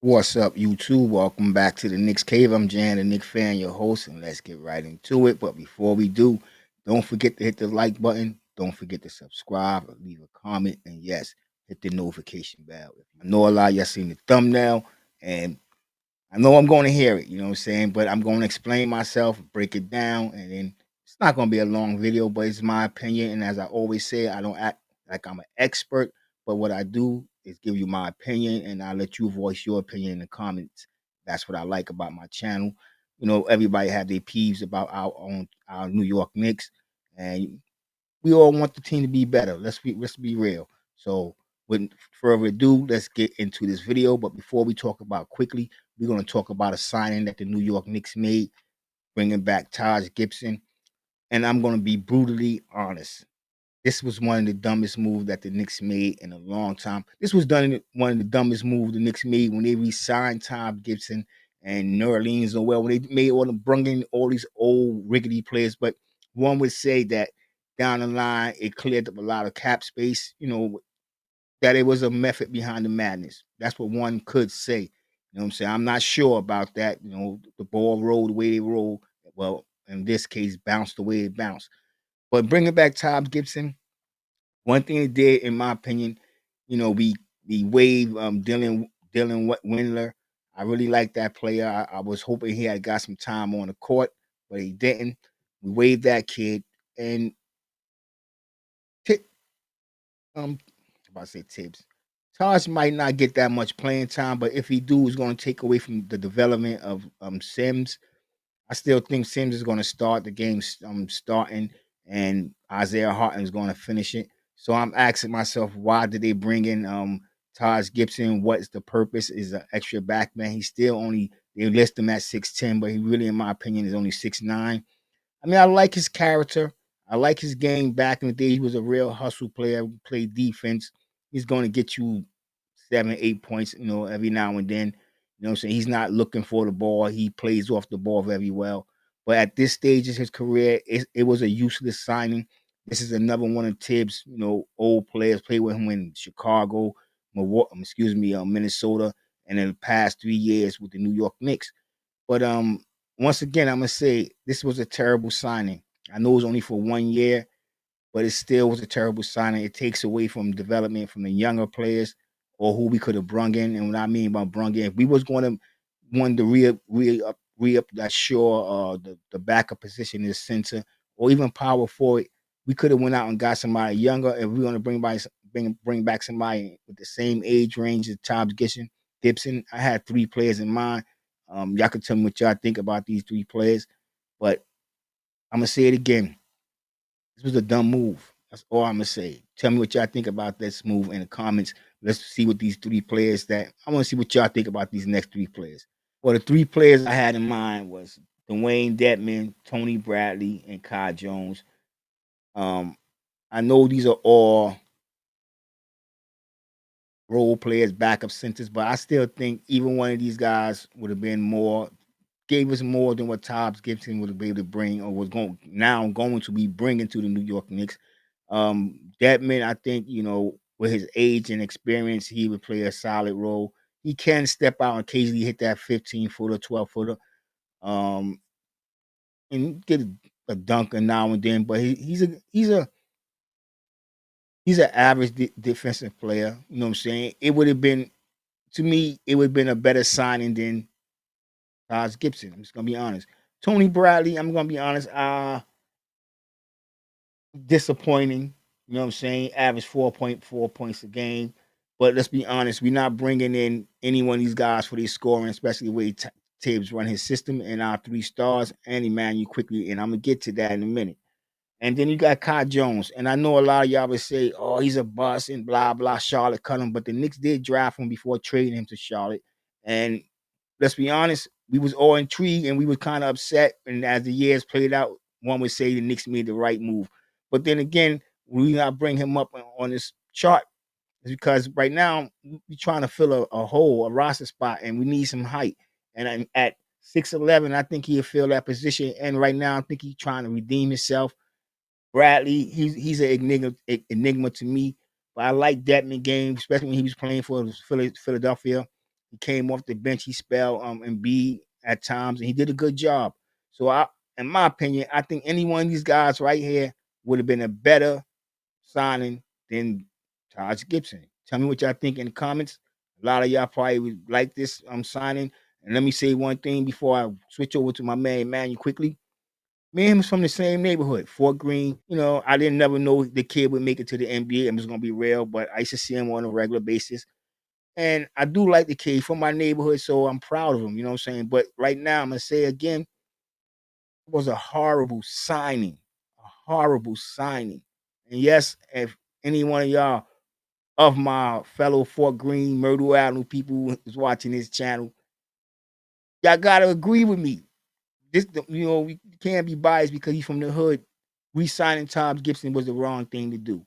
What's up, YouTube? Welcome back to the Knicks Cave. I'm Jan, the Knicks fan, your host, and let's get right into it. But before we do, don't forget to hit the like button. Don't forget to subscribe, or leave a comment, and yes, hit the notification bell. I know a lot of y'all seen the thumbnail, and I know I'm going to hear it. You know what I'm saying? But I'm going to explain myself, break it down, and then it's not going to be a long video, but it's my opinion. And as I always say, I don't act like I'm an expert, but what I do is give you my opinion, and I let you voice your opinion in the comments. That's what I like about my channel. You know, everybody have their peeves about our New York Knicks, and we all want the team to be better. Let's be real. So, with further ado, let's get into this video. But before we talk about quickly, we're going to talk about a signing that the New York Knicks made, bringing back Taj Gibson. And I'm going to be brutally honest. This was one of the dumbest moves that the Knicks made in a long time. This was one of the dumbest moves the Knicks made when they re-signed Tom Gibson and New Orleans. Well, when they made bring in all these old rickety players. But one would say that down the line, it cleared up a lot of cap space. You know, that it was a method behind the madness. That's what one could say. You know what I'm saying? I'm not sure about that. You know, the ball rolled the way they rolled. Well, in this case, bounced the way it bounced. But bringing back Tom Gibson, one thing it did, in my opinion, you know, we waived Dylan Windler. I really like that player. I was hoping he had got some time on the court, but he didn't. We waived that kid, and Tip, um, about to say Tibbs. Taj might not get that much playing time, but if he do, it's going to take away from the development of Sims. I still think Sims is going to start the game starting, and Isaiah Harton is going to finish it. So I'm asking myself, why did they bring in Taj Gibson? What is the purpose? Is an extra backman? He's still only, they list him at 6'10", but he really, in my opinion, is only 6'9". I mean, I like his character. I like his game. Back in the day, he was a real hustle player, played defense. He's going to get you 7, 8 points, you know, every now and then. You know what I'm saying? He's not looking for the ball. He plays off the ball very well. But at this stage of his career, it was a useless signing. This is another one of Tibbs, you know, old players. Played with him in Chicago, Minnesota, and in the past 3 years with the New York Knicks. But once again, I'm gonna say this was a terrible signing. I know it was only for 1 year, but it still was a terrible signing. It takes away from development from the younger players or who we could have brung in. And what I mean by brung in, if we was going to want to re up that sure the backup position in the center or even power forward, we could have went out and got somebody younger. If we're going to bring back somebody with the same age range as Tom Gibson, I had 3 players in mind. Y'all can tell me what y'all think about these 3 players, but I'm gonna say it again. This was a dumb move. That's all I'm gonna say. Tell me what y'all think about this move in the comments. Let's see what these 3 players that I want to see what y'all think about these next 3 players. Well, the 3 players I had in mind was Dwayne Dedman, Tony Bradley, and Kai Jones. Um, I know these are all role players, backup centers, but I still think even one of these guys would have been more, gave us more than what Tobbs Gibson would be able to bring, or was going to be bringing to the New York Knicks. Deadman, I think, you know, with his age and experience, he would play a solid role. He can step out and occasionally hit that 15-footer, 12-footer, um, and get a dunker now and then. But he's an average defensive player. You know what I'm saying? It would have been, to me, it would have been a better signing than Taj Gibson. I'm just gonna be honest. Tony Bradley, I'm gonna be honest. Disappointing. You know what I'm saying? Average 4.4 points a game. But let's be honest, we're not bringing in any one of these guys for their scoring, especially the way Tibbs run his system and our 3 stars and Emmanuel Quickly. And I'm gonna get to that in a minute. And then you got Kai Jones. And I know a lot of y'all would say, oh, he's a bust and blah, blah, Charlotte cut him. But the Knicks did draft him before trading him to Charlotte. And let's be honest, we was all intrigued and we were kind of upset. And as the years played out, one would say the Knicks made the right move. But then again, we not bring him up on this chart is because right now we're trying to fill a hole, a roster spot, and we need some height. And at 6'11", I think he'll fill that position. And right now, I think he's trying to redeem himself. Bradley, he's an enigma to me. But I like Detman game, especially when he was playing for Philadelphia. He came off the bench. He spelled Embiid at times, and he did a good job. So in my opinion, I think any one of these guys right here would have been a better signing than Taj Gibson. Tell me what y'all think in the comments. A lot of y'all probably would like this signing. And let me say one thing before I switch over to my man Emmanuel quickly. Me and him is from the same neighborhood, Fort Greene. You know, I didn't never know the kid would make it to the NBA. I'm just gonna be real, but I used to see him on a regular basis. And I do like the kid from my neighborhood, so I'm proud of him, you know what I'm saying? But right now, I'm gonna say again, it was a horrible signing. A horrible signing. And yes, if any one of y'all of my fellow Fort Greene, Myrtle Avenue people is watching this channel, y'all gotta agree with me. We can't be biased because he's from the hood. Re-signing Tom Gibson was the wrong thing to do.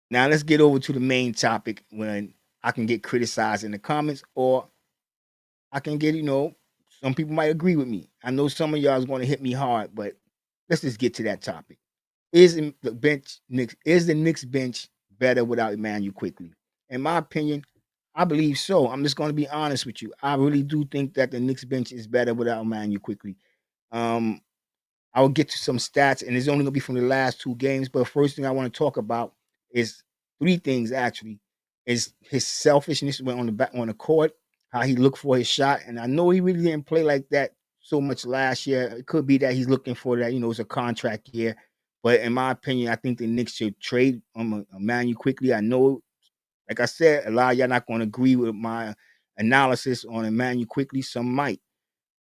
Now let's get over to the main topic when I can get criticized in the comments, or I can get, some people might agree with me. I know some of y'all is going to hit me hard, but let's just get to that topic. Is the Knicks bench better without Emmanuel Quickley? In my opinion, I believe so. I'm just going to be honest with you. I really do think that the Knicks bench is better without Emmanuel Quickley. Um, I will get to some stats, and it's only going to be from the last 2 games. But first thing I want to talk about is 3 things actually. Is his selfishness when on the court, how he looked for his shot, and I know he really didn't play like that so much last year. It could be that he's looking for that. It's a contract year. But in my opinion, I think the Knicks should trade Emmanuel Quickly. I know, like I said, a lot of y'all not going to agree with my analysis on Emmanuel Quickly. Some might,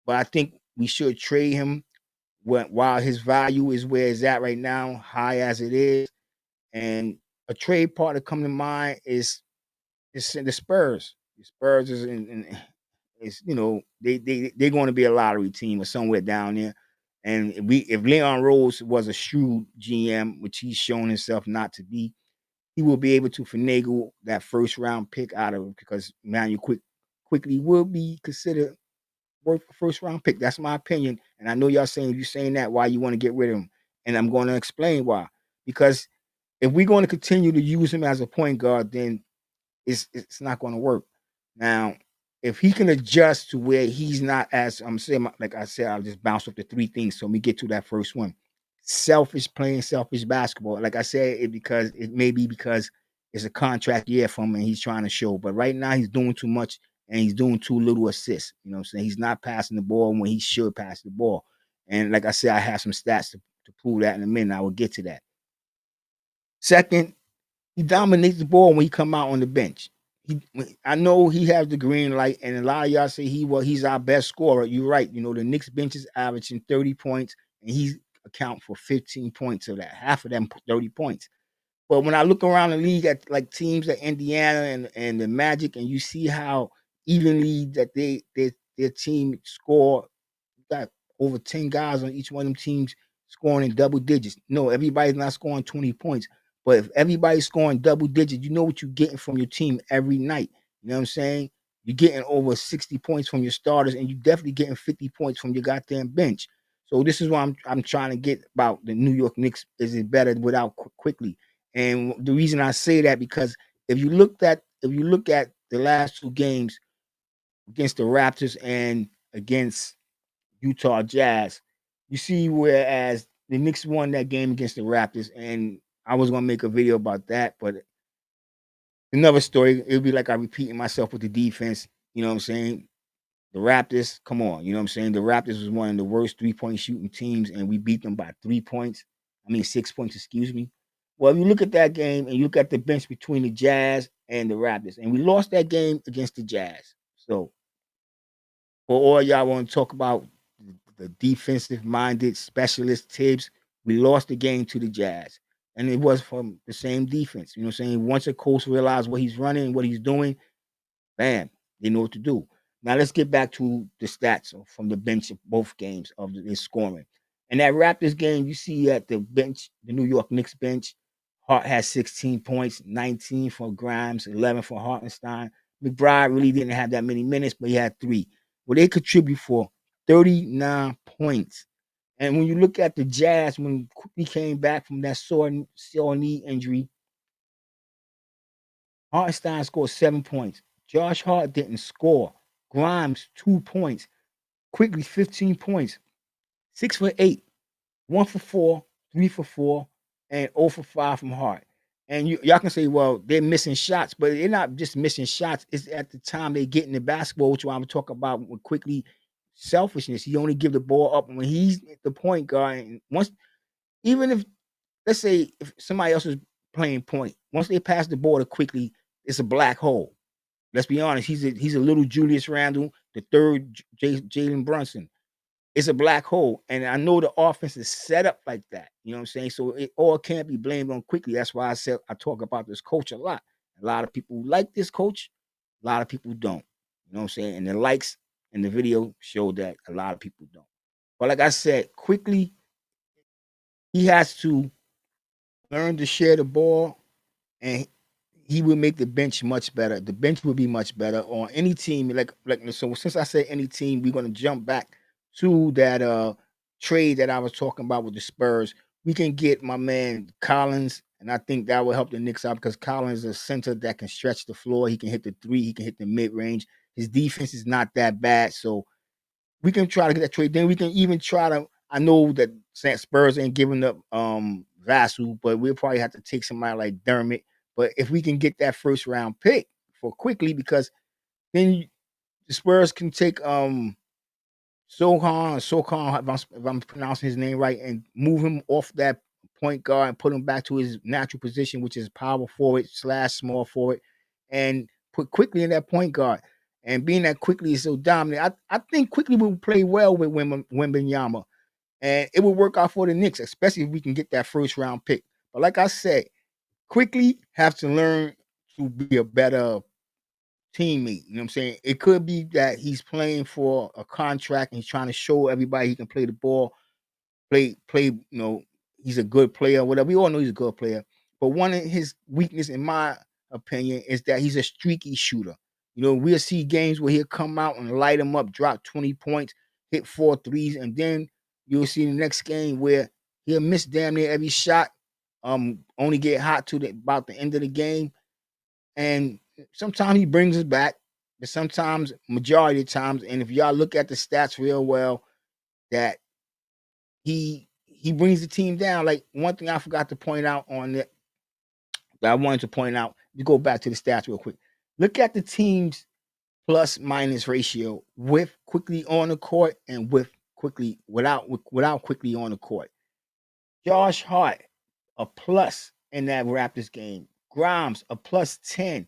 but I think we should trade him while his value is where it's at right now, high as it is. And a trade partner come to mind is the Spurs. The Spurs is they're going to be a lottery team or somewhere down there. And if Leon Rose was a shrewd GM, which he's shown himself not to be, he will be able to finagle that first round pick out of it because Manuel Quickly will be considered worth a first round pick. That's my opinion. And I know y'all saying, if you're saying that, why you want to get rid of him. And I'm going to explain why. Because if we're going to continue to use him as a point guard, then it's not going to work. Now, if he can adjust to where he's not as I'm saying, like I said, I'll just bounce up the 3 things. So let me get to that first one. Playing selfish basketball. Like I said, it may be because it's a contract year for him and he's trying to show. But right now he's doing too much and he's doing too little assists. You know what I'm saying? He's not passing the ball when he should pass the ball. And like I said, I have some stats to prove that in a minute. I will get to that. Second, he dominates the ball when he come out on the bench. I know he has the green light, and a lot of y'all say he's our best scorer. You're right. The Knicks bench is averaging 30 points, and he's account for 15 points of that. Half of them 30 points. But when I look around the league at like teams like Indiana and the Magic, and you see how evenly that their team score, got over 10 guys on each one of them teams scoring in double digits. No, everybody's not scoring 20 points. But if everybody's scoring double digits, you know what you're getting from your team every night. You know what I'm saying? You're getting over 60 points from your starters, and you're definitely getting 50 points from your goddamn bench. So this is what I'm trying to get about the New York Knicks. Is it better without Quickly? And the reason I say that because if you look at the last 2 games against the Raptors and against Utah Jazz, you see, whereas the Knicks won that game against the Raptors, and I was gonna make a video about that, but another story. It'll be like I'm repeating myself with the defense. You know what I'm saying? The Raptors, come on, you know what I'm saying? The Raptors was one of the worst 3-point shooting teams, and we beat them by 3 points. I mean 6 points, excuse me. Well, if you look at that game and you look at the bench between the Jazz and the Raptors, and we lost that game against the Jazz. So for all y'all want to talk about the defensive minded specialist Tibbs, we lost the game to the Jazz. And it was from the same defense. You know what I'm saying? Once a coach realized what he's running, what he's doing, bam, they know what to do. Now let's get back to the stats from the bench of both games of the scoring. And that Raptors game, you see at the bench, the New York Knicks bench, Hart has 16 points, 19 for Grimes, 11 for Hartenstein. McBride really didn't have that many minutes, but he had 3. Well, they contribute for 39 points. And when you look at the Jazz, when Quickley came back from that sore knee injury, Hartenstein scored 7 points. Josh Hart didn't score. Grimes, 2 points. Quickley, 15 points. 6 for 8, 1 for 4, 3 for 4, and 0 for 5 from Hart. And y'all can say, well, they're missing shots, but they're not just missing shots. It's at the time they get in the basketball, which I'm talking about with Quickley selfishness. He only give the ball up when he's the point guard. And once, even if, let's say, if somebody else is playing point, once they pass the ball to Quickley, it's a black hole. Let's be honest. He's a little Julius Randle, the third Jalen Brunson. It's a black hole. And I know the offense is set up like that. You know what I'm saying? So it all can't be blamed on Quickley. That's why I said I talk about this coach a lot. A lot of people like this coach, a lot of people don't. You know what I'm saying? And the likes in the video show that a lot of people don't. But like I said, Quickley, he has to learn to share the ball, and he will make the bench much better. The bench will be much better on any team. Like so, since I said any team, we're gonna jump back to that trade that I was talking about with the Spurs. We can get my man Collins, and I think that will help the Knicks out because Collins is a center that can stretch the floor. He can hit the three. He can hit the mid range. His defense is not that bad, so we can try to get that trade. Then we can even try to. I know that Spurs ain't giving up Vassell, but we'll probably have to take somebody like Dermott. But if we can get that first round pick for Quickley, because then the Spurs can take Sohan, if I'm pronouncing his name right, and move him off that point guard and put him back to his natural position, which is power forward / small forward, and put Quickley in that point guard. And being that Quickley is so dominant, I think Quickley will play well with Wembanyama. And it will work out for the Knicks, especially if we can get that first round pick. But like I said, Quickley have to learn to be a better teammate. You know what I'm saying? It could be that he's playing for a contract and he's trying to show everybody he can play the ball, he's a good player, whatever. We all know he's a good player. But one of his weakness, in my opinion, is that he's a streaky shooter. We'll see games where he'll come out and light him up, drop 20 points, hit 4 threes, and then you'll see the next game where he'll miss damn near every shot, only get hot to about the end of the game. And sometimes he brings us back, but sometimes, majority of the times, and if y'all look at the stats real well, that he brings the team down. Like one thing I forgot to point out on that I wanted to point out, you go back to the stats real quick. Look at the team's plus minus ratio with Quickley on the court and with Quickley without Quickley on the court. Josh Hart, a plus in that Raptors game. Grimes, a plus 10.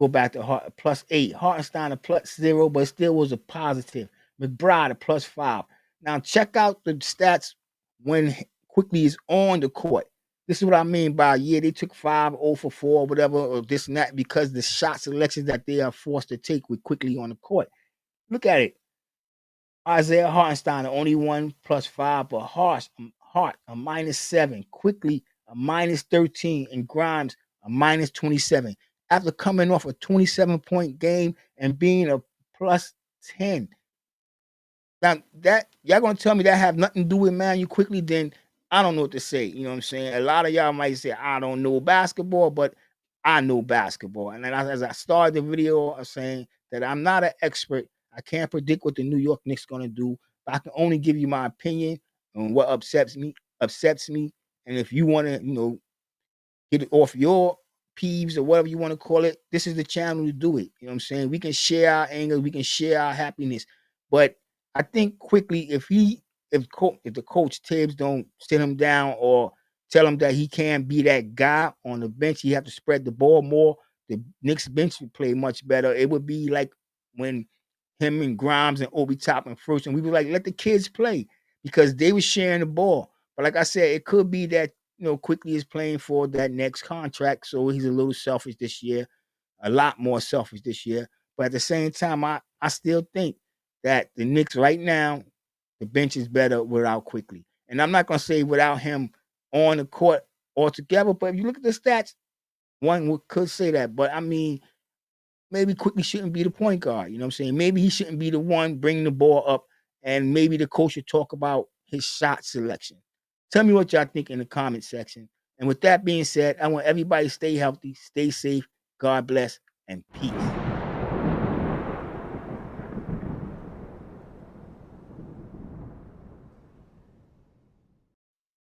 Go back to Hart, a plus 8. Hartenstein, a plus 0, but still was a positive. McBride, a plus 5. Now, check out the stats when Quickley is on the court. This is what I mean by, they took 5, 0 for 4, whatever, or this and that, because the shot selections that they are forced to take with Quickley on the court. Look at it. Isaiah Hartenstein, the only one plus 5, but Hart, a minus 7. Quickley, a minus 13. And Grimes, a minus 27. After coming off a 27-point game and being a plus 10. Now, that y'all gonna tell me that have nothing to do with Manu Quickley, then I don't know what to say. You know what I'm saying? A lot of y'all might say, I don't know basketball, but I know basketball. And then as I started the video, I was saying that I'm not an expert. I can't predict what the New York Knicks gonna do, but I can only give you my opinion on what upsets me. And if you want to, get it off your peeves or whatever you want to call it, this is the channel to do it. You know what I'm saying? We can share our anger, we can share our happiness. But I think Quickley, if the coach Tibbs don't sit him down or tell him that he can't be that guy on the bench, he have to spread the ball more. The Knicks bench would play much better. It would be like when him and Grimes and Obi Toppin first, and we were like, let the kids play because they were sharing the ball. But like I said, it could be that Quickley is playing for that next contract, so he's a little selfish this year, a lot more selfish this year. But at the same time, I still think that the Knicks right now, the bench is better without Quickley. And I'm not gonna say without him on the court altogether, but if you look at the stats, one could say that. But I mean, maybe Quickley shouldn't be the point guard. You know what I'm saying? Maybe he shouldn't be the one bringing the ball up, and maybe the coach should talk about his shot selection. Tell me what y'all think in the comment section. And with that being said, I want everybody to stay healthy, stay safe, God bless, and peace.